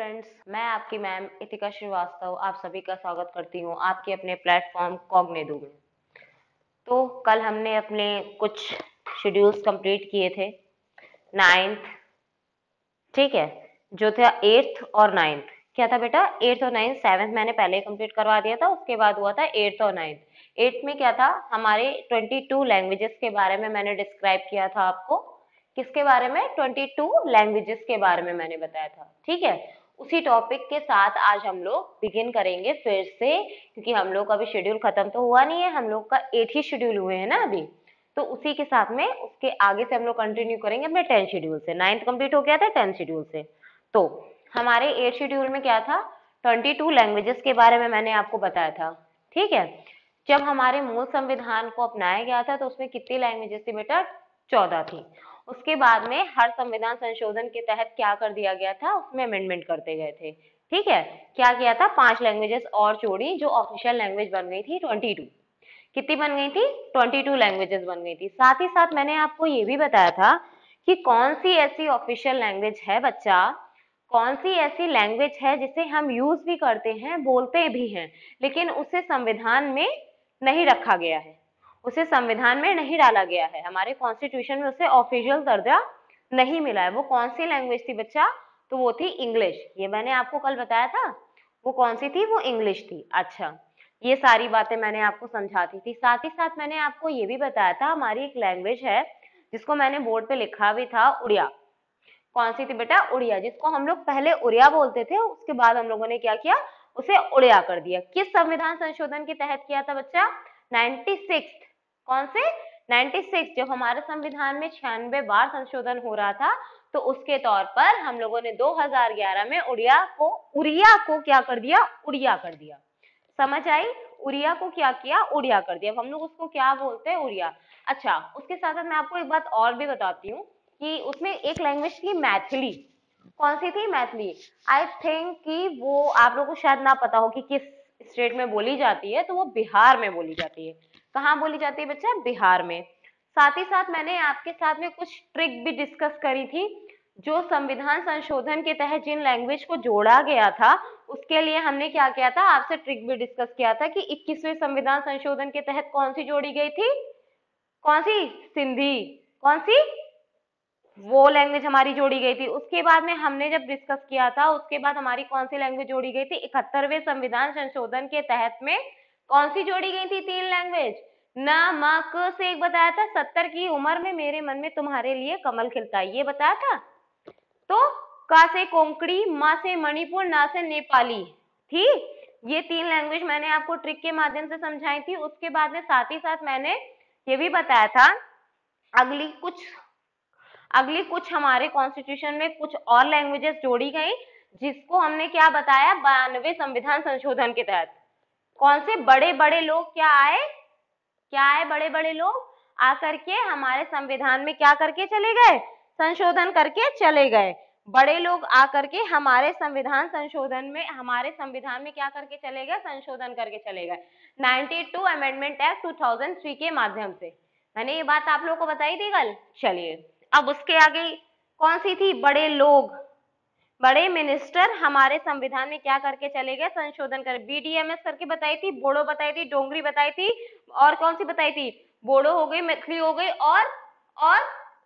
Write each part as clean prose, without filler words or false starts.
Friends, मैं आपकी ma'am इतिका Srivastava आप सभी का स्वागत करती हूँ आपके अपने प्लेटफॉर्म कॉग्निडो में। तो कल हमने अपने कुछ शेड्यूल्स कंप्लीट किए थे। नाइन्थ, ठीक है, जो था एट्थ और नाइन्थ। क्या था बेटा? एट्थ और नाइन्थ। सेवेंथ मैंने पहले ही कंप्लीट करवा दिया था, उसके बाद हुआ था एट्थ और नाइन्थ। एट्थ में क्या था? हमारे 22 लैंग्वेजेस के बारे में मैंने डिस्क्राइब किया था आपको। किसके बारे में? 22 लैंग्वेजेस के बारे में मैंने बताया था, ठीक है। उसी टॉपिक के साथ आज हम लोग बिगिन करेंगे फिर से, क्योंकि हम लोग का अभी शेड्यूल खत्म तो हुआ नहीं है, हम लोग का 8 ही शेड्यूल हुए हैं ना अभी। तो उसी के साथ में उसके आगे से हम लोग कंटिन्यू करेंगे अपने 10 शेड्यूल से। 9th कंप्लीट हो गया था 10 शेड्यूल से। तो हमारे 8 शेड्यूल में क्या था? 22 लैंग्वेजेस के बारे में मैंने आपको बताया था, ठीक है। जब हमारे मूल संविधान को अपनाया गया था तो उसमें कितनी लैंग्वेजेस थी बेटा? 14 थी। उसके बाद में हर संविधान संशोधन के तहत क्या कर दिया गया था? उसमें अमेंडमेंट करते गए थे, ठीक है। क्या किया था? 5 लैंग्वेजेस और जोड़ी, जो ऑफिशियल लैंग्वेज बन गई थी 22। कितनी बन गई थी? 22 लैंग्वेजेस बन गई थी। साथ ही साथ मैंने आपको ये भी बताया था कि कौन सी ऐसी ऑफिशियल लैंग्वेज है बच्चा, कौन सी ऐसी लैंग्वेज है जिसे हम यूज भी करते हैं, बोलते भी हैं, लेकिन उसे संविधान में नहीं रखा गया है, उसे संविधान में नहीं डाला गया है, हमारे कॉन्स्टिट्यूशन में उसे ऑफिशियल दर्जा नहीं मिला है। वो कौन सी लैंग्वेज थी बच्चा? तो वो थी इंग्लिश। ये मैंने आपको कल बताया था। वो कौन सी थी? वो इंग्लिश थी। अच्छा, ये सारी बातें मैंने आपको समझाती थी। साथ ही साथ मैंने आपको ये भी बताया था हमारी एक लैंग्वेज है जिसको मैंने बोर्ड पे लिखा भी था, उड़िया। कौन सी थी बेटा? उड़िया, जिसको हम लोग पहले उड़िया बोलते थे, उसके बाद हम लोगों ने क्या किया? उसे उड़िया कर दिया। किस संविधान संशोधन के तहत किया था बच्चा? 96। कौन से? 96। जब हमारे संविधान में 96 बार संशोधन हो रहा था, तो उसके तौर पर हम लोगों ने 2011 में उड़िया को क्या कर दिया? उड़िया कर दिया। समझ आई? उड़िया को क्या किया? उड़िया कर दिया। अब हम लोग उसको क्या बोलते हैं? उड़िया। अच्छा, उसके साथ साथ मैं आपको एक बात और भी बताती हूँ कि उसमें एक लैंग्वेज थी मैथिली। कौन सी थी? मैथिली। आई थिंक कि वो आप लोगों को शायद ना पता हो कि किस स्टेट में बोली जाती है, तो वो बिहार में बोली जाती है। कहाँ बोली जाती है बच्चा? बिहार में। साथ ही साथ मैंने आपके साथ में कुछ ट्रिक भी डिस्कस करी थी। जो संविधान संशोधन के तहत जिन लैंग्वेज को जोड़ा गया था, उसके लिए हमने क्या किया था? आपसे ट्रिक भी डिस्कस किया था कि 21वें संविधान संशोधन के तहत कौन सी जोड़ी गई थी? कौन सी? सिंधी। कौन सी? वो लैंग्वेज हमारी जोड़ी गई थी। उसके बाद में हमने जब डिस्कस किया था, उसके बाद हमारी कौन सी लैंग्वेज जोड़ी गई थी? 71वें संविधान संशोधन के तहत में कौन सी जोड़ी गई थी? 3 लैंग्वेज। न म क से एक बताया था, 70 की उम्र में मेरे मन में तुम्हारे लिए कमल खिलता है, ये बताया था। तो क से कोंकणी, म से मणिपुर, न से नेपाली थी। ये 3 लैंग्वेज मैंने आपको ट्रिक के माध्यम से समझाई थी। उसके बाद में साथ ही साथ मैंने ये भी बताया था अगली कुछ हमारे कॉन्स्टिट्यूशन में कुछ और लैंग्वेजेस जोड़ी गई, जिसको हमने क्या बताया? 92 संविधान संशोधन के तहत। कौन से? बड़े बड़े लोग क्या आए? क्या आए? बड़े बड़े लोग आकर के हमारे संविधान में क्या करके चले गए? संशोधन करके चले गए। बड़े लोग आकर के हमारे संविधान में क्या करके चले गए? संशोधन करके चले गए। 92 अमेंडमेंट एक्ट 2003 के माध्यम से। मैंने ये बात आप लोगों को बताई थी कल। चलिए, अब उसके आगे कौन सी थी? बड़े लोग, बड़े मिनिस्टर हमारे संविधान में क्या करके चले गए? संशोधन कर। बीडीएमएस करके बताई थी, बोडो बताई थी, डोंगरी बताई थी, और कौन सी बताई थी? बोडो हो गई, मैथिली हो गई, और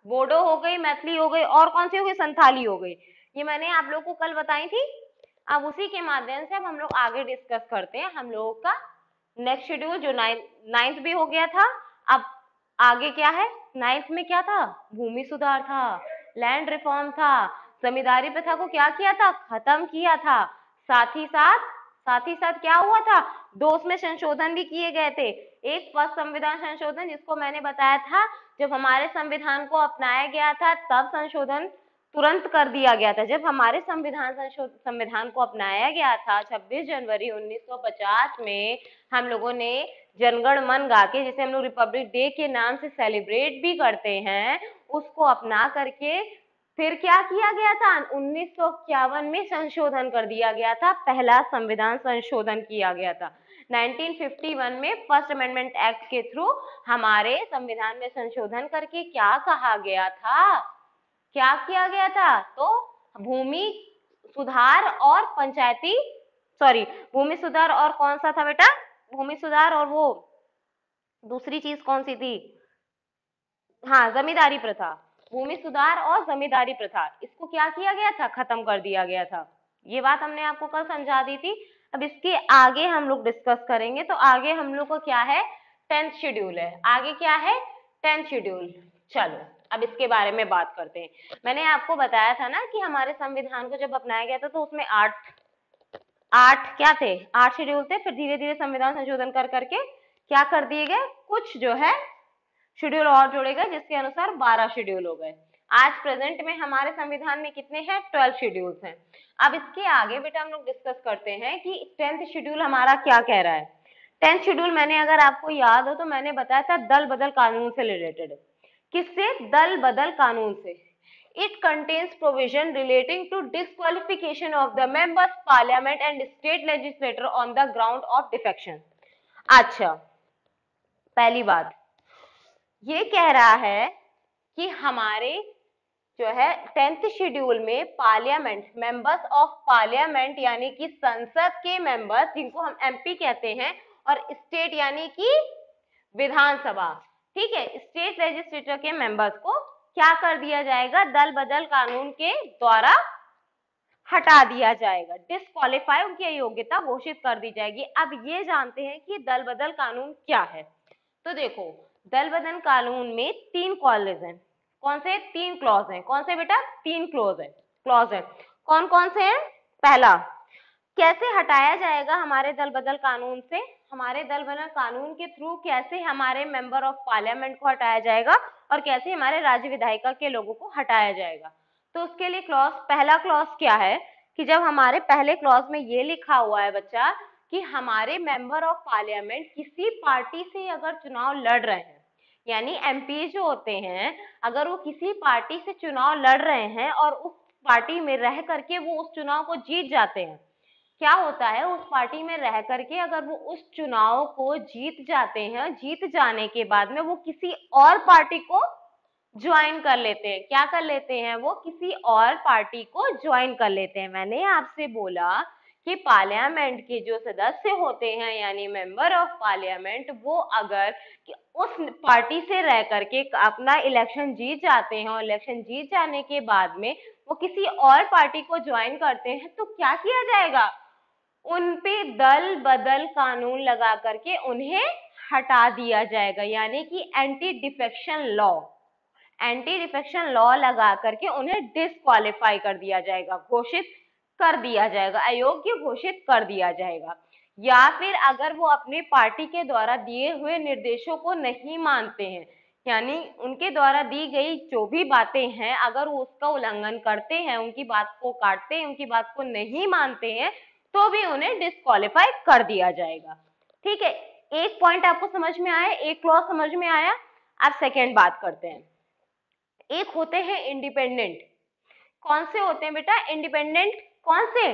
बोडो हो गई, मैथिली हो गई, और कौन सी हो गई? संथाली हो गई। ये मैंने आप लोगों को कल बताई थी। अब उसी के माध्यम से अब हम लोग आगे डिस्कस करते हैं हम लोगों का नेक्स्ट शेड्यूल, जो नाइन्थ भी हो गया था। अब आगे क्या है? नाइन्थ में क्या था? भूमि सुधार था, लैंड रिफॉर्म था, जमींदारी प्रथा को क्या किया था? खत्म किया था। साथ ही साथ क्या हुआ था? 2 उसमें संशोधन भी किए गए थे। एक फर्स्ट संविधान संशोधन, जिसको मैंने बताया था जब हमारे संविधान को अपनाया गया था तब संशोधन तुरंत कर दिया गया था। जब हमारे संविधान को अपनाया गया था 26 जनवरी 1950 में, हम लोगों ने जनगण मन गा के, जिसे हम लोग रिपब्लिक डे के नाम से सेलिब्रेट भी करते हैं, उसको अपना करके फिर क्या किया गया था? 1951 में संशोधन कर दिया गया था, पहला संविधान संशोधन किया गया था। 1951 में फर्स्ट अमेंडमेंट एक्ट के थ्रू हमारे संविधान में संशोधन करके क्या कहा गया था? क्या किया गया था? तो भूमि सुधार और पंचायती भूमि सुधार और कौन सा था बेटा, भूमि सुधार और वो दूसरी चीज कौन सी थी, हाँ जमींदारी प्रथा, भूमि सुधार और जमींदारी प्रथा, इसको क्या किया गया था, खत्म कर दिया गया था। ये बात हमने आपको कल समझा दी थी। अब इसके आगे हम लोग डिस्कस करेंगे। तो आगे हम लोग को क्या है, 10th शेड्यूल है। आगे क्या है, 10th शेड्यूल। चलो अब इसके बारे में बात करते हैं। मैंने आपको बताया था ना कि हमारे संविधान को जब अपनाया गया था तो उसमें आठ क्या थे, 8 शेड्यूल थे। फिर धीरे धीरे संविधान संशोधन कर करके क्या कर दिए गए, कुछ जो है शेड्यूल और जोड़े गए, जिसके अनुसार 12 शेड्यूल हो गए। आज प्रेजेंट में हमारे संविधान में कितने हैं, 12 शेड्यूल्स हैं। अब इसके आगे बेटा हम लोग डिस्कस करते हैं कि 10th शेड्यूल हमारा क्या कह रहा है। 10th शेड्यूल मैंने, अगर आपको याद हो तो मैंने बताया था दल बदल कानून से रिलेटेड। किससे, दल बदल कानून से। It contains provision relating to disqualification of the members parliament and state legislature on the ground of defection। अच्छा, पहली बात ये कह रहा है कि हमारे जो है 10th शेड्यूल में पार्लियामेंट, मेंबर्स ऑफ पार्लियामेंट यानी कि संसद के मेंबर्स जिनको हम एमपी कहते हैं, और स्टेट यानी कि विधानसभा, ठीक है, स्टेट लेजिस्लेचर के मेंबर्स को क्या कर दिया जाएगा, दल बदल कानून के द्वारा हटा दिया जाएगा, डिस्क्वालीफाई, उनकी अयोग्यता घोषित कर दी जाएगी। अब ये जानते हैं कि दल बदल कानून क्या है। तो देखो दल बदल कानून में 3 क्लॉजेज हैं। कौन से, 3 क्लॉज हैं। कौन से बेटा, 3 क्लॉज है। कौन कौन से हैं, पहला, कैसे हटाया जाएगा हमारे दल बदल कानून से, हमारे दल बदल कानून के थ्रू कैसे हमारे मेंबर ऑफ पार्लियामेंट को हटाया जाएगा और कैसे हमारे राज्य विधायिका के लोगों को हटाया जाएगा। तो उसके लिए क्लॉज, पहला क्लॉज क्या है कि जब हमारे पहले क्लॉज में ये लिखा हुआ है बच्चा कि हमारे मेंबर ऑफ पार्लियामेंट किसी पार्टी से अगर चुनाव लड़ रहे हैं, यानी एमपी जो होते हैं अगर वो किसी पार्टी से चुनाव लड़ रहे हैं और उस पार्टी में रह करके वो उस चुनाव को जीत जाते हैं, क्या होता है उस पार्टी में रह करके अगर वो उस चुनाव को जीत जाते हैं, जीत जाने के बाद में वो किसी और पार्टी को ज्वाइन कर लेते हैं। क्या कर लेते हैं, वो किसी और पार्टी को ज्वाइन कर लेते हैं। मैंने आपसे बोला कि पार्लियामेंट के जो सदस्य होते हैं यानी मेंबर ऑफ पार्लियामेंट, वो अगर उस पार्टी से रह करके अपना इलेक्शन जीत जाते हैं और इलेक्शन जीत जाने के बाद में वो किसी और पार्टी को ज्वाइन करते हैं, तो क्या किया जाएगा, उन पे दल बदल कानून लगा करके उन्हें हटा दिया जाएगा, यानी कि एंटी डिफेक्शन लॉ लगा करके उन्हें डिस्क्वालीफाई कर दिया जाएगा, घोषित कर दिया जाएगा, अयोग्य घोषित कर दिया जाएगा। या फिर अगर वो अपनी पार्टी के द्वारा दिए हुए निर्देशों को नहीं मानते हैं, यानी उनके द्वारा दी गई जो भी बातें हैं अगर वो उसका उल्लंघन करते हैं, उनकी बात को काटते हैं, उनकी बात को नहीं मानते हैं, तो भी उन्हें डिस्क्वालीफाई कर दिया जाएगा। ठीक है, एक पॉइंट आपको समझ में आया, एक क्लॉज समझ में आया। अब सेकेंड बात करते हैं। एक होते हैं इंडिपेंडेंट। कौन से होते हैं बेटा, इंडिपेंडेंट, कौन से,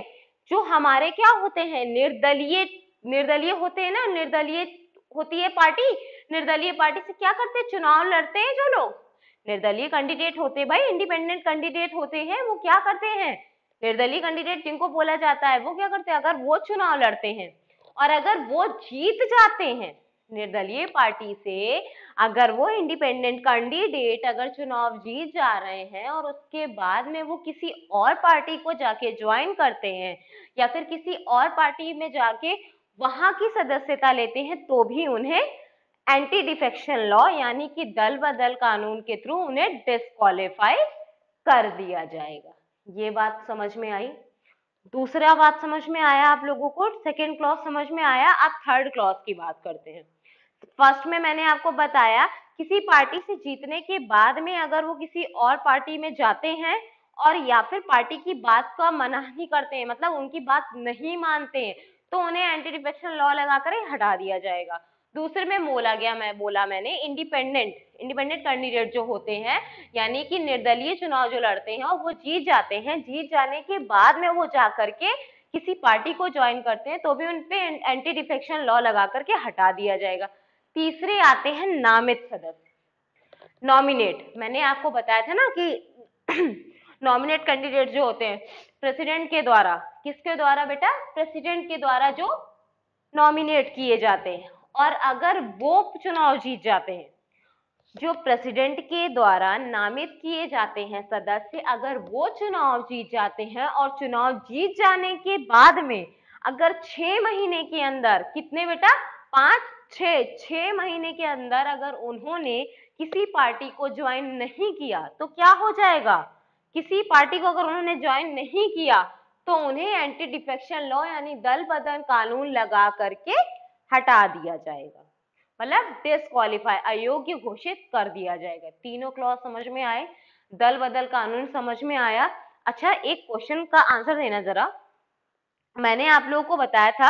जो हमारे क्या होते हैं, निर्दलीय होते हैं ना, निर्दलीय होती है पार्टी, निर्दलीय पार्टी से क्या करते हैं, चुनाव लड़ते हैं जो लोग निर्दलीय कैंडिडेट होते हैं भाई, इंडिपेंडेंट कैंडिडेट होते हैं, वो क्या करते हैं, निर्दलीय कैंडिडेट जिनको बोला जाता है वो क्या करते हैं, अगर वो चुनाव लड़ते हैं और अगर वो जीत जाते हैं निर्दलीय पार्टी से, अगर वो इंडिपेंडेंट कैंडिडेट अगर चुनाव जीत जा रहे हैं और उसके बाद में वो किसी और पार्टी को जाके ज्वाइन करते हैं या फिर किसी और पार्टी में जाके वहां की सदस्यता लेते हैं, तो भी उन्हें एंटी डिफेक्शन लॉ यानी कि दल बदल कानून के थ्रू उन्हें डिस्क्वालीफाई कर दिया जाएगा। ये बात समझ में आई। दूसरा बात समझ में आया आप लोगों को, सेकेंड क्लॉज समझ में आया। आप थर्ड क्लॉज की बात करते हैं। फर्स्ट में मैंने आपको बताया किसी पार्टी से जीतने के बाद में अगर वो किसी और पार्टी में जाते हैं और या फिर पार्टी की बात का मनाही करते हैं, मतलब उनकी बात नहीं मानते हैं, तो उन्हें एंटी डिफेक्शन लॉ लगाकर हटा दिया जाएगा। दूसरे में बोला मैंने इंडिपेंडेंट कैंडिडेट जो होते हैं यानी कि निर्दलीय चुनाव जो लड़ते हैं और वो जीत जाते हैं, जीत जाने के बाद में वो जा करके किसी पार्टी को ज्वाइन करते हैं, तो भी उनपे एंटी डिफेक्शन लॉ लगा करके हटा दिया जाएगा। तीसरे आते हैं नामित सदस्य, नॉमिनेट। मैंने आपको बताया था ना कि नॉमिनेट कैंडिडेट जो होते हैं प्रेसिडेंट के द्वारा, किसके द्वारा बेटा, प्रेसिडेंट के द्वारा जो नॉमिनेट किए जाते हैं। और अगर वो चुनाव जीत जाते हैं, जो प्रेसिडेंट के द्वारा नामित किए जाते हैं सदस्य, अगर वो चुनाव जीत जाते हैं और चुनाव जीत जाने के बाद में अगर 6 महीने के अंदर, कितने बेटा, 6 महीने के अंदर अगर उन्होंने किसी पार्टी को ज्वाइन नहीं किया तो क्या हो जाएगा, किसी पार्टी को अगर उन्होंने ज्वाइन नहीं किया तो उन्हें एंटी डिफेक्शन लॉ यानी दल बदल कानून लगा करके हटा दिया जाएगा, मतलब डिस्क्वालीफाई, अयोग्य घोषित कर दिया जाएगा। तीनों क्लॉज समझ में आए, दल बदल कानून समझ में आया। अच्छा, एक क्वेश्चन का आंसर देना जरा। मैंने आप लोगों को बताया था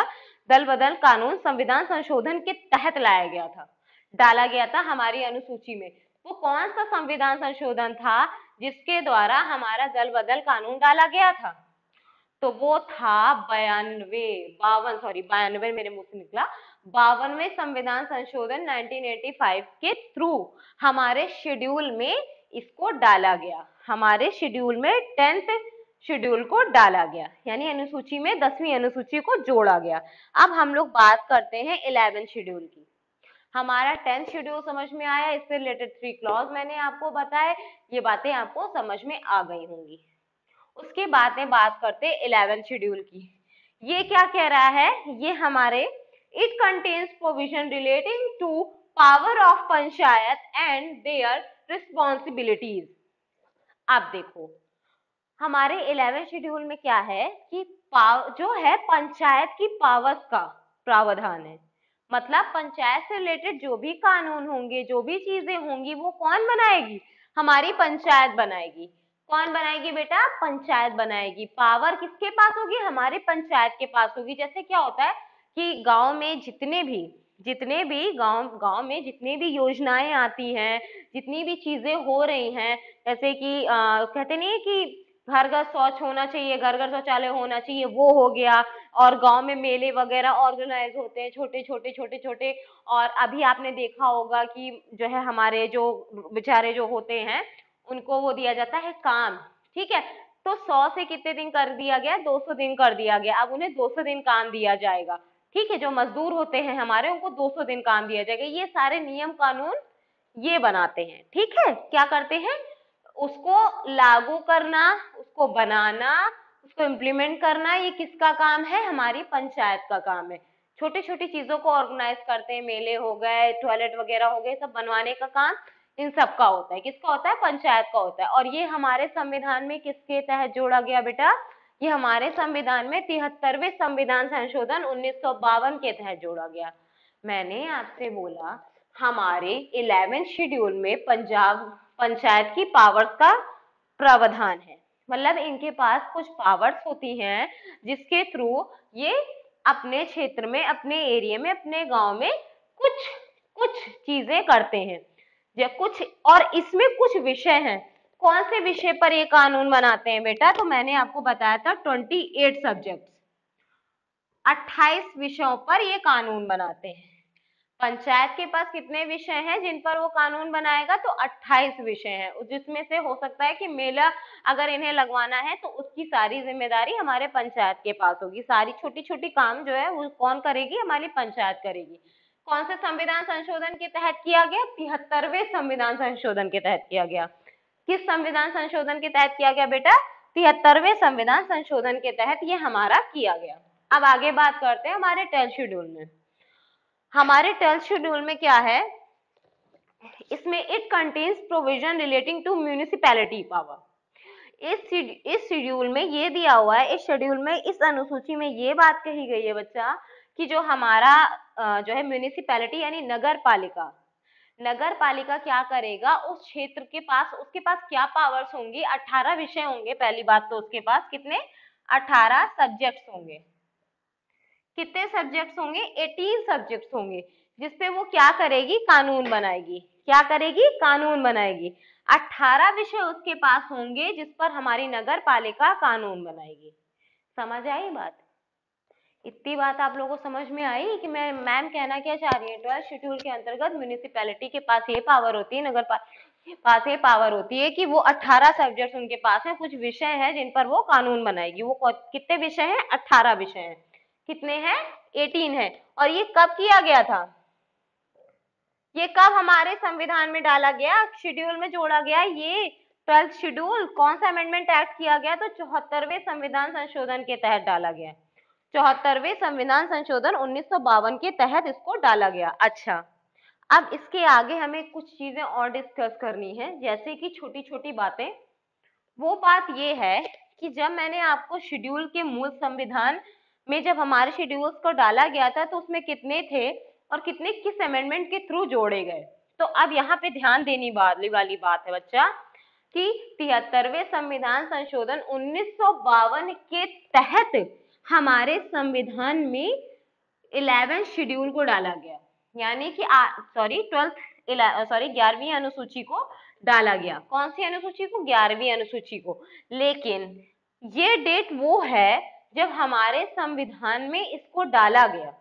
दल बदल कानून संविधान संशोधन के तहत लाया गया था, डाला गया था हमारी अनुसूची में। वो कौन सा संविधान संशोधन था जिसके द्वारा हमारा दल बदल कानून डाला गया था? तो वो था 92 मेरे मुंह से निकला, 52वें संविधान संशोधन 1985 के थ्रू हमारे शेड्यूल में इसको डाला गया, हमारे शेड्यूल में 10th शेड्यूल को डाला गया, यानी अनुसूची में 10वीं अनुसूची को जोड़ा गया। अब हम लोग बात करते हैं 11th शेड्यूल की। हमारा 10th शेड्यूल समझ में आया, इससे रिलेटेड 3 क्लॉज मैंने आपको बताए, ये बातें आपको समझ में आ गई होंगी। उसके बाद में बात करते हैं 11th शेड्यूल की। ये क्या कह रहा है, ये हमारे it contains provision relating to power of panchayat and their responsibilities. आप देखो हमारे 11th शेड्यूल में क्या है कि जो है पंचायत की पावर्स का प्रावधान है, मतलब पंचायत से रिलेटेड जो भी कानून होंगे, जो भी चीजें होंगी, वो कौन बनाएगी, हमारी पंचायत बनाएगी। कौन बनाएगी बेटा, पंचायत बनाएगी। पावर किसके पास होगी, हमारी पंचायत के पास होगी। जैसे क्या होता है कि गांव में जितने भी गांव में जितनी भी योजनाएं आती हैं, जितनी भी चीजें हो रही हैं, जैसे कि कहते नहीं है कि घर घर शौच होना चाहिए, घर घर शौचालय होना चाहिए, वो हो गया। और गांव में मेले वगैरह ऑर्गेनाइज होते हैं, छोटे छोटे। और अभी आपने देखा होगा कि जो है हमारे जो बेचारे जो होते हैं उनको वो दिया जाता है काम, ठीक है। तो 100 से कितने दिन कर दिया गया, 200 दिन कर दिया गया। अब उन्हें 200 दिन काम दिया जाएगा, ठीक है। जो मजदूर होते हैं हमारे, उनको 200 दिन काम दिया जाएगा। ये सारे नियम कानून ये बनाते हैं, ठीक है। क्या करते हैं, उसको लागू करना, उसको बनाना, उसको इम्प्लीमेंट करना, ये किसका काम है, हमारी पंचायत का काम है। छोटी छोटी चीजों को ऑर्गेनाइज करते हैं, मेले हो गए, टॉयलेट वगैरह हो गए, सब बनवाने का काम इन सब का होता है। किसका होता है, पंचायत का होता है। और ये हमारे संविधान में किसके तहत जोड़ा गया बेटा, ये हमारे संविधान में 73वें संविधान संशोधन 1952 के तहत जोड़ा गया। मैंने आपसे बोला हमारे 11th शेड्यूल में पंचायत की पावर्स का प्रावधान है, मतलब इनके पास कुछ पावर्स होती हैं जिसके थ्रू ये अपने क्षेत्र में, अपने एरिया में, अपने गांव में कुछ कुछ चीजें करते हैं या कुछ, और इसमें कुछ विषय हैं। कौन से विषय पर ये कानून बनाते हैं बेटा, तो मैंने आपको बताया था 28 सब्जेक्ट, 28 विषयों पर ये कानून बनाते हैं। पंचायत के पास कितने विषय हैं जिन पर वो कानून बनाएगा, तो 28 विषय हैं, जिसमें से हो सकता है कि मेला अगर इन्हें लगवाना है तो उसकी सारी जिम्मेदारी हमारे पंचायत के पास होगी। सारी छोटी छोटी काम जो है वो कौन करेगी, हमारी पंचायत करेगी। कौन से संविधान संशोधन के तहत किया गया, 73वें संविधान संशोधन के तहत किया गया। किस संविधान संशोधन के तहत किया गया बेटा, 73वें संविधान संशोधन के तहत ये हमारा किया गया। अब आगे बात करते हैं हमारे 10th शेड्यूल में। हमारे 10th शेड्यूल में क्या है, इसमें it contains provision relating to municipality power. इस शेड्यूल में ये दिया हुआ है, इस शेड्यूल में, इस अनुसूची में ये बात कही गई है बच्चा कि जो हमारा जो है म्यूनिसिपैलिटी यानी नगर पालिका क्या करेगा, उस क्षेत्र के पास, उसके पास क्या पावर्स होंगी, 18 विषय होंगे। पहली बात तो उसके पास कितने, 18 सब्जेक्ट्स होंगे। कितने सब्जेक्ट्स होंगे, 18 सब्जेक्ट्स होंगे, जिसपे वो क्या करेगी, कानून बनाएगी। क्या करेगी, कानून बनाएगी। 18 विषय उसके पास होंगे जिस पर हमारी नगर पालिका कानून बनाएगी। समझ आई बात, इतनी बात आप लोगों को समझ में आई कि मैम कहना क्या चाह रही है। 12th शेड्यूल के अंतर्गत म्यूनिसिपैलिटी के पास ये पावर होती है, नगर पालिका, पास ये पावर होती है कि वो 18 सब्जेक्ट्स उनके पास है, कुछ विषय हैं जिन पर वो कानून बनाएगी। वो कितने विषय हैं? 18 विषय हैं। कितने हैं? 18 है। और ये कब किया गया था? ये कब हमारे संविधान में डाला गया, शेड्यूल में जोड़ा गया? ये 12th शेड्यूल कौन सा अमेंडमेंट एक्ट किया गया? तो 74वें संविधान संशोधन के तहत डाला गया। 74वें संविधान संशोधन 1952 के तहत इसको डाला गया। अच्छा, अब इसके आगे हमें कुछ चीजें और डिस्कस करनी है, जैसे कि छोटी छोटी बातें। वो बात ये है कि जब मैंने आपको शेड्यूल के मूल संविधान में जब हमारे शेड्यूल्स को डाला गया था तो उसमें कितने थे और कितने किस अमेंडमेंट के थ्रू जोड़े गए। तो अब यहाँ पे ध्यान देने वाली बात है बच्चा कि 73वें संविधान संशोधन 1952 के तहत हमारे संविधान में 11 शेड्यूल को डाला गया, यानी कि 11वीं अनुसूची को डाला गया। कौन सी अनुसूची को? 11वीं अनुसूची को। लेकिन ये डेट वो है जब हमारे संविधान में इसको डाला गया,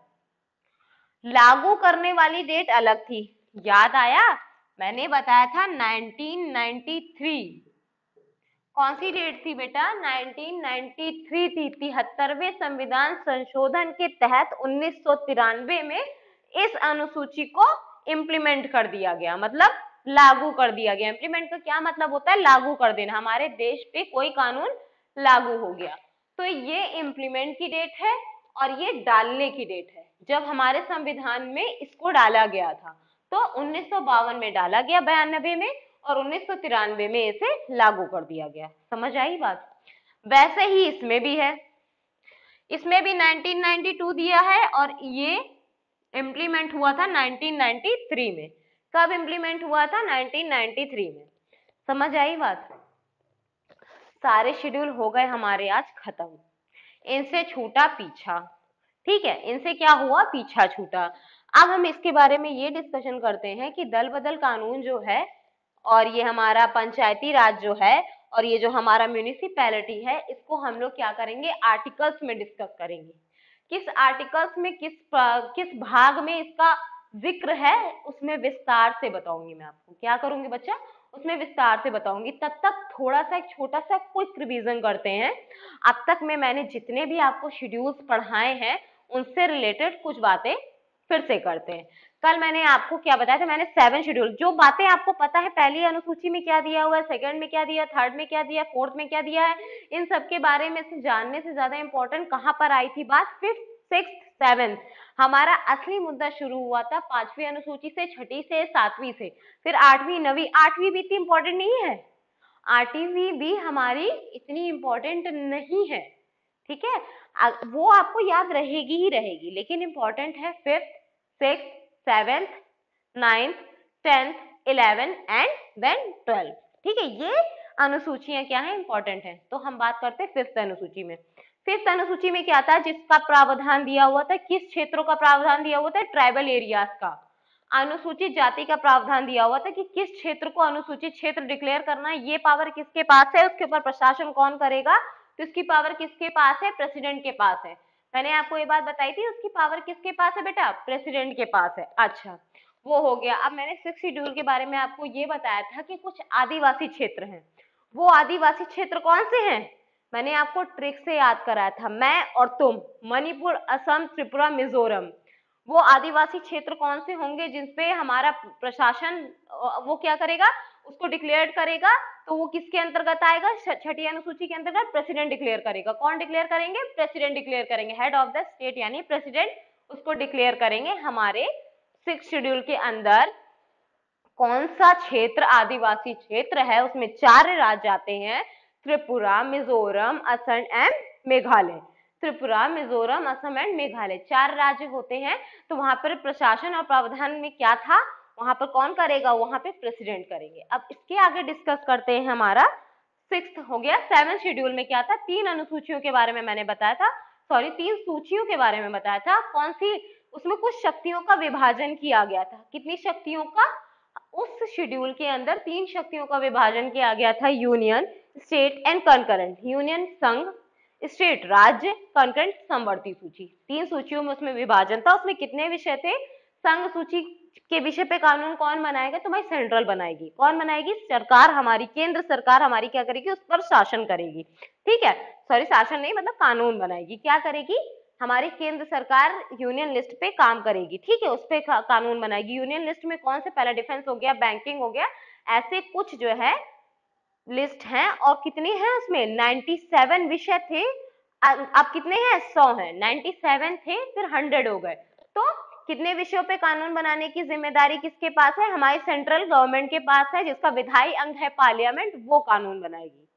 लागू करने वाली डेट अलग थी। याद आया? मैंने बताया था 1993। कौन सी डेट थी बेटा? 1993 थी। 73वें संविधान संशोधन के तहत 1993 में इस अनुसूची को इम्प्लीमेंट कर दिया गया, मतलब लागू कर दिया गया। इम्प्लीमेंट का क्या मतलब होता है? लागू कर देना। हमारे देश पे कोई कानून लागू हो गया। तो ये इम्प्लीमेंट की डेट है और ये डालने की डेट है, जब हमारे संविधान में इसको डाला गया था। तो 1952 में डाला गया, 92 में, और 1993 में इसे लागू कर दिया गया। समझ आई बात? वैसे ही इसमें भी है, इसमें भी 1992 दिया है और ये इम्प्लीमेंट हुआ था 1993 में। कब इम्प्लीमेंट हुआ था? 1993 में। समझ आई बात? सारे शेड्यूल हो गए हमारे आज खत्म। इनसे छूटा पीछा। ठीक है, इनसे क्या हुआ? पीछा छूटा। अब हम इसके बारे में ये डिस्कशन करते हैं कि दल बदल कानून जो है और ये हमारा पंचायती राज जो है और ये जो हमारा म्यूनिसिपैलिटी है, इसको हम लोग क्या करेंगे? आर्टिकल्स में डिस्कस करेंगे। किस आर्टिकल्स में, किस भाग में इसका जिक्र है, उसमें विस्तार से बताऊंगी मैं आपको। क्या करूंगी बच्चा? उसमें विस्तार से बताऊंगी। तब तक थोड़ा सा एक छोटा सा क्विक रिवीजन करते हैं। अब तक में मैंने जितने भी आपको शेड्यूल्स पढ़ाए हैं उनसे रिलेटेड कुछ बातें फिर से करते हैं। कल मैंने आपको क्या बताया था? मैंने 7 शेड्यूल, जो बातें आपको पता है पहली अनुसूची में क्या दिया हुआ है, सेकंड में क्या दिया, थर्ड में क्या दिया, फोर्थ में क्या दिया है, इन सब के बारे में से जानने से ज्यादा इंपॉर्टेंट कहाँ पर आई थी बात? 5th, 6th, 7th। हमारा असली मुद्दा शुरू हुआ था 5वीं अनुसूची से, 6ठी से, 7वीं से, फिर 8वीं, 9वीं। 8वीं भी इतनी इंपॉर्टेंट नहीं है, 8वीं भी हमारी इतनी इंपॉर्टेंट नहीं है। ठीक है, वो आपको याद रहेगी ही रहेगी, लेकिन इंपॉर्टेंट है 5th, 6th, 7th, 9th, 10th, 11 and then 12। ठीक है, ये अनुसूचियां क्या है? इंपॉर्टेंट है। तो हम बात करते हैं 5th अनुसूची में। 5th अनुसूची में क्या था? जिसका प्रावधान दिया हुआ था, किस क्षेत्रों का प्रावधान दिया हुआ था? ट्राइबल एरियाज का। अनुसूचित जाति का प्रावधान दिया हुआ था कि किस क्षेत्र को अनुसूचित क्षेत्र डिक्लेयर करना है, ये पावर किसके पास है, उसके ऊपर प्रशासन कौन करेगा? तो इसकी पावर किसके पास है? प्रेसिडेंट के पास है। मैंने आपको ये बात बताई थी, उसकी पावर किसके पास है बेटा? प्रेसिडेंट के पास है। अच्छा, वो हो गया। अब मैंने 6th शेड्यूल के बारे में आपको ये बताया था कि कुछ आदिवासी क्षेत्र हैं। वो आदिवासी क्षेत्र कौन से हैं? मैंने आपको ट्रिक से याद कराया था, मैं और तुम, मणिपुर, असम, त्रिपुरा, मिजोरम। वो आदिवासी क्षेत्र कौन से होंगे जिनपे हमारा प्रशासन वो क्या करेगा? उसको डिक्लेयर करेगा। तो वो किसके अंतर्गत आएगा? 6ठी अनुसूची के अंतर्गत प्रेसिडेंट डिक्लेयर करेगा। कौन डिक्लेयर करेंगे? प्रेसिडेंट डिक्लेयर करेंगे। हेड ऑफ द स्टेट यानी प्रेसिडेंट उसको डिक्लेयर करेंगे। हमारे 6th शेड्यूल के अंदर कौन सा क्षेत्र आदिवासी क्षेत्र है? उसमें 4 राज्य आते हैं, त्रिपुरा, मिजोरम, असम एंड मेघालय। त्रिपुरा, मिजोरम, असम एंड मेघालय 4 राज्य होते हैं। तो वहां पर प्रशासन और प्रावधान में क्या था? वहां पर कौन करेगा? वहां पे प्रेसिडेंट करेंगे। अब इसके आगे डिस्कस करते हैं। हमारा 6th हो गया। 7th शेड्यूल में क्या था? 3 अनुसूचियों के बारे में मैंने बताया था, सॉरी 3 सूचियों के बारे में बताया था। कौन सी? उसमें कुछ शक्तियों का विभाजन किया गया था। कितनी शक्तियों का? उस शेड्यूल के अंदर 3 शक्तियों का विभाजन किया गया था, union, state and concurrent. Union संघ, स्टेट राज्य, कंकरेंट समवर्ती सूची। 3 सूचियों में उसमें विभाजन था। उसमें कितने विषय थे? संघ सूची के विषय पे कानून कौन बनाएगा? तो भाई सेंट्रल बनाएगी। कौन बनाएगी? सरकार हमारी, केंद्र सरकार हमारी क्या करेगी? उस पर शासन करेगी। ठीक है, सॉरी शासन नहीं, मतलब कानून बनाएगी। क्या करेगी? हमारी केंद्र सरकार यूनियन लिस्ट पे काम करेगी। ठीक है, उस पे कानून बनाएगी। यूनियन लिस्ट में कौन से? पहला डिफेंस हो गया, बैंकिंग हो गया, ऐसे कुछ जो है लिस्ट हैं। और कितनी है उसमें? 97 विषय थे। अब कितने हैं? 100 हैं। 97 थे, फिर 100 हो गए। तो कितने विषयों पे कानून बनाने की जिम्मेदारी किसके पास है? हमारी सेंट्रल गवर्नमेंट के पास है, जिसका विधायी अंग है पार्लियामेंट, वो कानून बनाएगी।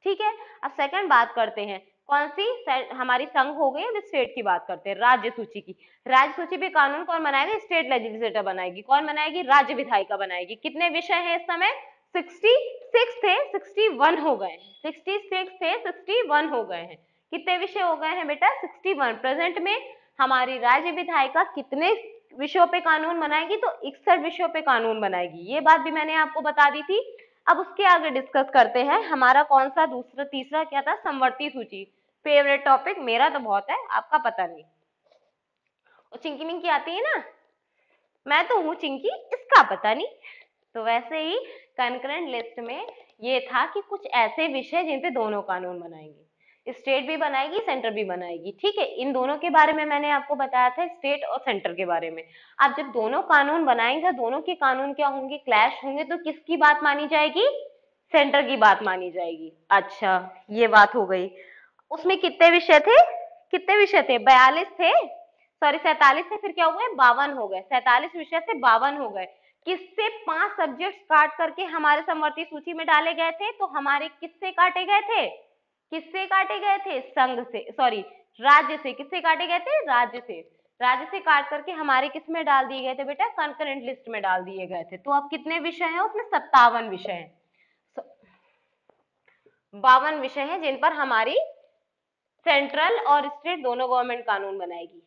ठीक है, अब सेकंड बात करते हैं। कौन सी? हमारी संघ हो गई। अब स्टेट की बात करते हैं, राज्य सूची की। राज्य सूची पे कानून कौन बनाएगा? स्टेट लेजिस्लेटर बनाएगी। कौन बनाएगी? राज्य विधायिका बनाएगी। कितने विषय हैं इस समय? 66 थे, 61 हो गए। 66 थे, 61 हो गए हैं। कितने विषय हो गए हैं बेटा? 61। प्रेजेंट में हमारी राज्य विधायिका कितने विषयों पे कानून बनाएगी? तो 61 विषयों पे कानून बनाएगी। ये बात भी मैंने आपको बता दी थी। अब उसके आगे डिस्कस करते हैं। हमारा कौन सा दूसरा तीसरा क्या था? समवर्ती सूची। फेवरेट टॉपिक मेरा तो बहुत है, आपका पता नहीं। और चिंकी मिंकी आती है ना, मैं तो हूँ चिंकी, इसका पता नहीं। तो वैसे ही कंकरेंट लिस्ट में ये था कि कुछ ऐसे विषय जिन पे दोनों कानून बनाएंगे, स्टेट भी बनाएगी, सेंटर भी बनाएगी। ठीक है, इन दोनों के बारे में मैंने आपको बताया था, स्टेट और सेंटर के बारे में। अब जब दोनों कानून बनाएंगे, दोनों के कानून क्या होंगे? क्लैश होंगे। तो किसकी बात मानी जाएगी? सेंटर की बात मानी जाएगी। अच्छा, ये बात हो गई। उसमें कितने विषय थे? कितने विषय थे? 42 थे, सॉरी 47 थे, फिर क्या हुए? 52 हो गए। 47 विषय से 52 हो गए। किससे? 5 सब्जेक्ट काट करके हमारे समवर्ती सूची में डाले गए थे। तो हमारे किससे काटे गए थे? किससे काटे गए थे? संघ से, सॉरी राज्य से। किससे काटे गए थे? राज्य से। राज्य से काट करके हमारे किस में डाल दिए गए थे बेटा? कंकरेंट लिस्ट में डाल दिए गए थे। तो अब कितने विषय हैं उसमें? 57 विषय हैं। 52 विषय हैं जिन पर हमारी सेंट्रल और स्टेट दोनों गवर्नमेंट कानून बनाएगी।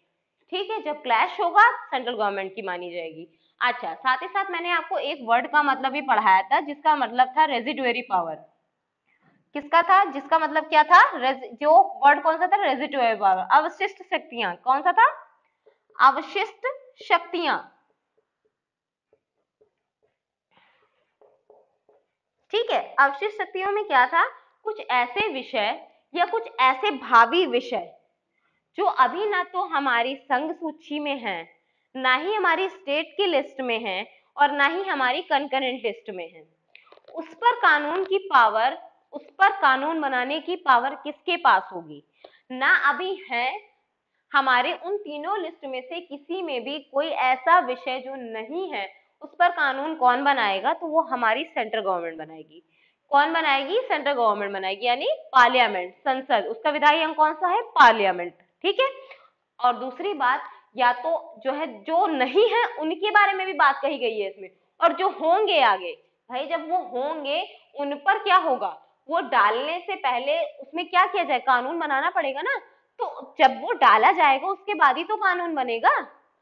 ठीक है, जब क्लैश होगा सेंट्रल गवर्नमेंट की मानी जाएगी। अच्छा, साथ ही साथ मैंने आपको एक वर्ड का मतलब भी पढ़ाया था, जिसका मतलब था रेजिडुअरी पावर। किसका था? जिसका मतलब क्या था? जो वर्ड कौन सा था? रेजिडुअरी पावर, अवशिष्ट शक्तियां। कौन सा था? अवशिष्ट शक्तियां। ठीक है, अवशिष्ट शक्तियों में क्या था? कुछ ऐसे विषय या कुछ ऐसे भावी विषय जो अभी ना तो हमारी संघ सूची में है, ना ही हमारी स्टेट की लिस्ट में है, और ना ही हमारी कंकरेंट लिस्ट में है। उस पर कानून की पावर, उस पर कानून बनाने की पावर किसके पास होगी? ना अभी है हमारे उन तीनों लिस्ट में से किसी में भी कोई ऐसा विषय जो नहीं है, उस पर कानून कौन बनाएगा? तो वो हमारी सेंट्रल गवर्नमेंट बनाएगी। कौन बनाएगी? सेंट्रल गवर्नमेंट बनाएगी, यानी पार्लियामेंट, संसद। उसका विधायी अंग कौन सा है? पार्लियामेंट। ठीक है, और दूसरी बात, या तो जो है, जो नहीं है उनके बारे में भी बात कही गई है इसमें, और जो होंगे आगे, भाई जब वो होंगे उन पर क्या होगा? वो डालने से पहले उसमें क्या किया जाए? कानून बनाना पड़ेगा ना। तो जब वो डाला जाएगा उसके बाद ही तो कानून बनेगा,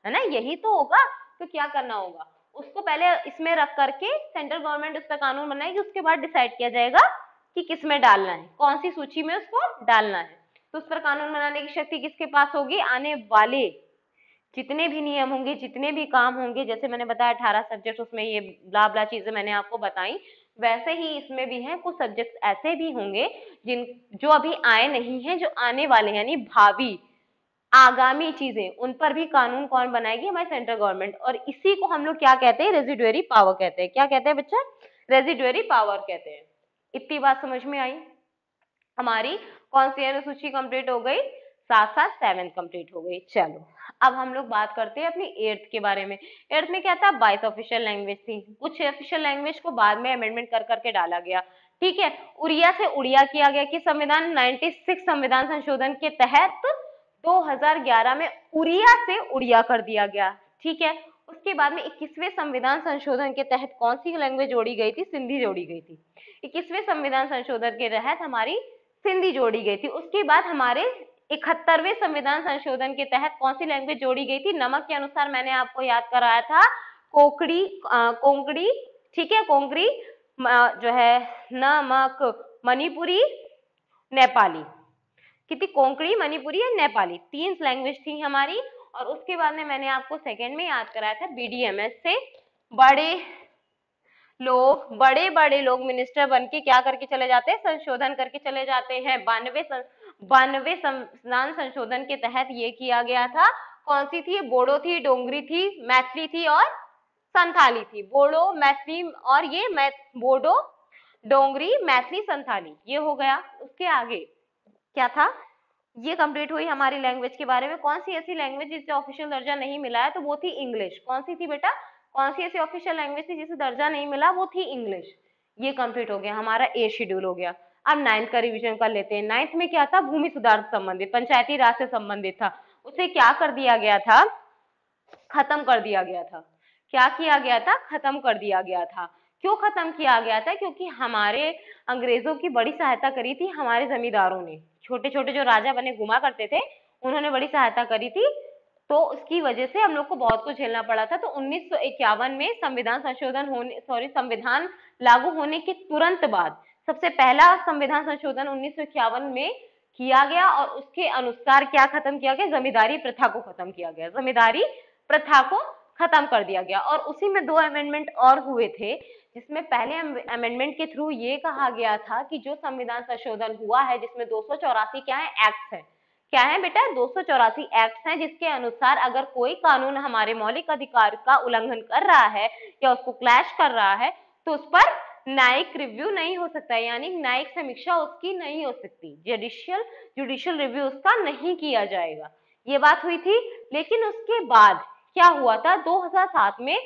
है ना? यही तो होगा। तो क्या करना होगा? उसको पहले इसमें रख करके सेंट्रल गवर्नमेंट उस पर कानून बनाएगी, उसके बाद डिसाइड किया जाएगा कि किस में डालना है, कौन सी सूची में उसको डालना है। तो उस पर कानून बनाने की शक्ति किसके पास होगी? आने वाले जितने भी नियम होंगे, जितने भी काम होंगे, जैसे मैंने बताया 18 सब्जेक्ट, उसमें ये ब्ला ब्ला चीजें मैंने आपको बताई, वैसे ही इसमें भी हैं कुछ सब्जेक्ट ऐसे भी होंगे जिन जो अभी आए नहीं हैं, जो आने वाले हैं, यानी भावी आगामी चीजें, उन पर भी कानून कौन बनाएगी? हमारी सेंट्रल गवर्नमेंट। और इसी को हम लोग क्या कहते हैं? रेजिडुअरी पावर कहते हैं। क्या कहते हैं बच्चा? रेजिडुअरी पावर कहते हैं। इतनी बात समझ में आई? हमारी कौन सी अनुसूची कंप्लीट हो गई? साथ साथ 7th कंप्लीट हो गई। चलो, अब हम लोग बात करते हैं अपनी 8th के बारे में। 8th में क्या था? 22 ऑफिशियल लैंग्वेज थी। कुछ ऑफिशियल लैंग्वेज को बाद में अमेंडमेंट कर करके डाला गया। ठीक है, उड़िया से उड़िया किया गया कि संविधान 96 संविधान संशोधन के तहत 2011 में उड़िया से उड़िया कर दिया गया। ठीक है, उसके बाद में 21वें संविधान संशोधन के तहत कौन सी लैंग्वेज जोड़ी गई थी? सिंधी जोड़ी गई थी। 21वें संविधान संशोधन के तहत हमारी सिंधी जोड़ी गई थी। उसके बाद हमारे 71वें संविधान संशोधन के तहत कौन सी लैंग्वेज जोड़ी गई थी? नमक के अनुसार मैंने आपको याद कराया था, कोंकणी, ठीक है, कोंकणी जो है, नमक, मणिपुरी, नेपाली। कितनी? कोंकणी, मणिपुरी और नेपाली, 3 लैंग्वेज थी हमारी। और उसके बाद में मैंने आपको सेकंड में याद कराया था बीडीएमएस से बड़े बड़े लोग मिनिस्टर बन के क्या करके चले जाते हैं, संशोधन करके चले जाते हैं। 92 संविधान संशोधन के तहत ये किया गया था। कौन सी थी? बोडो थी, डोंगरी थी, मैथिली थी और संथाली थी। बोडो, मैथिली और ये बोडो, डोंगरी, मैथिली, संथाली, ये हो गया। उसके आगे क्या था? ये कंप्लीट हुई हमारी लैंग्वेज के बारे में। कौन सी ऐसी लैंग्वेज जिसे ऑफिशियल दर्जा नहीं मिला है? तो वो थी इंग्लिश। कौन सी थी बेटा? कौन सी ऐसी ऑफिशियल लैंग्वेज थी जिसे दर्जा नहीं मिला? वो थी इंग्लिश। ये कंप्लीट हो गया, हमारा ए शेड्यूल हो गया। अब 9th का रिवीजन कर लेते हैं। 9th में क्या था? भूमि सुधार से संबंधित, पंचायती राज से संबंधित था। उसे क्या कर दिया गया था? खत्म कर दिया गया था। क्या किया गया था? खत्म कर दिया गया था। क्यों खत्म किया गया था? क्योंकि हमारे अंग्रेजों की बड़ी सहायता करी थी हमारे जमींदारों ने। छोटे छोटे जो राजा बने घुमा करते थे, उन्होंने बड़ी सहायता करी थी, तो उसकी वजह से हम लोग को बहुत कुछ झेलना पड़ा था। तो 1951 में संविधान लागू होने के तुरंत बाद सबसे पहला संविधान संशोधन 1951 में किया गया और उसके अनुसार क्या खत्म किया गया? जमींदारी प्रथा को खत्म किया गया। जमींदारी प्रथा को खत्म कर दिया गया। और उसी में 2 अमेंडमेंट और हुए थे, जिसमें पहले अमेंडमेंट के थ्रू ये कहा गया था कि जो संविधान संशोधन हुआ है, जिसमें 284 क्या है? एक्ट है। क्या है बेटा? 284 एक्ट हैं, जिसके अनुसार अगर कोई कानून हमारे मौलिक अधिकार का उल्लंघन कर रहा है या उसको क्लैश कर रहा है, तो उस पर न्यायिक रिव्यू नहीं हो सकता, यानी न्यायिक समीक्षा उसकी नहीं हो सकती, जुडिशियल रिव्यू उसका नहीं किया जाएगा। ये बात हुई थी। लेकिन उसके बाद क्या हुआ था? 2007 में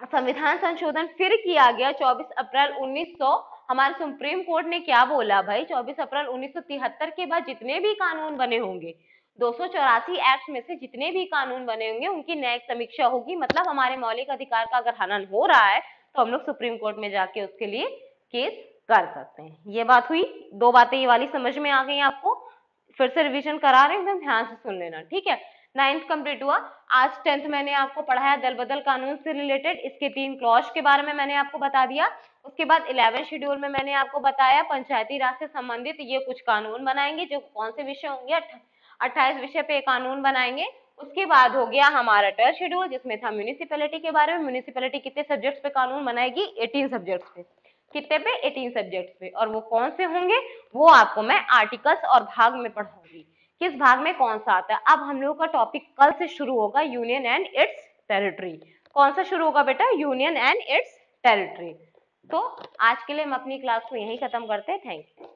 संविधान संशोधन फिर किया गया। 24 अप्रैल 1900, हमारे सुप्रीम कोर्ट ने क्या बोला भाई? 24 अप्रैल 1973 के बाद जितने भी कानून बने होंगे, 284 एक्ट में से जितने भी कानून बने होंगे, उनकी न्यायिक समीक्षा होगी। मतलब हमारे मौलिक अधिकार का अगर हनन हो रहा है तो हम लोग सुप्रीम कोर्ट में जाके उसके लिए केस कर सकते हैं। ये बात हुई। 2 बातें ये वाली समझ में आ गई आपको? फिर से रिवीजन करा रहे हैं, एकदम ध्यान से सुन लेना, ठीक है? 9th कंप्लीट हुआ। आज 10th मैंने आपको पढ़ाया दल बदल कानून से रिलेटेड, इसके 3 क्लॉज के बारे में मैंने आपको बता दिया। उसके बाद 11 शेड्यूल में मैंने आपको बताया पंचायती राज से संबंधित ये कुछ कानून बनाएंगे, जो कौन से विषय होंगे? 28 विषय पे कानून बनाएंगे। उसके बाद हो गया हमारा 12 शेड्यूल, जिसमें था म्यूनिसिपैलिटी के बारे में। म्यूनिसिपैलिटी कितने सब्जेक्ट्स पे कानून बनाएगी? 18 सब्जेक्ट्स पे। कितने पे? 18 सब्जेक्ट्स पे। और वो कौन से होंगे? वो आपको मैं आर्टिकल्स और भाग में पढ़ाऊंगी, किस भाग में कौन सा आता है। अब हम लोगों का टॉपिक कल से शुरू होगा, यूनियन एंड इट्स टेरिटरी। कौन सा शुरू होगा बेटा? Union and it's territory. तो आज के लिए हम अपनी क्लास को यहीं खत्म करते हैं। Thank you.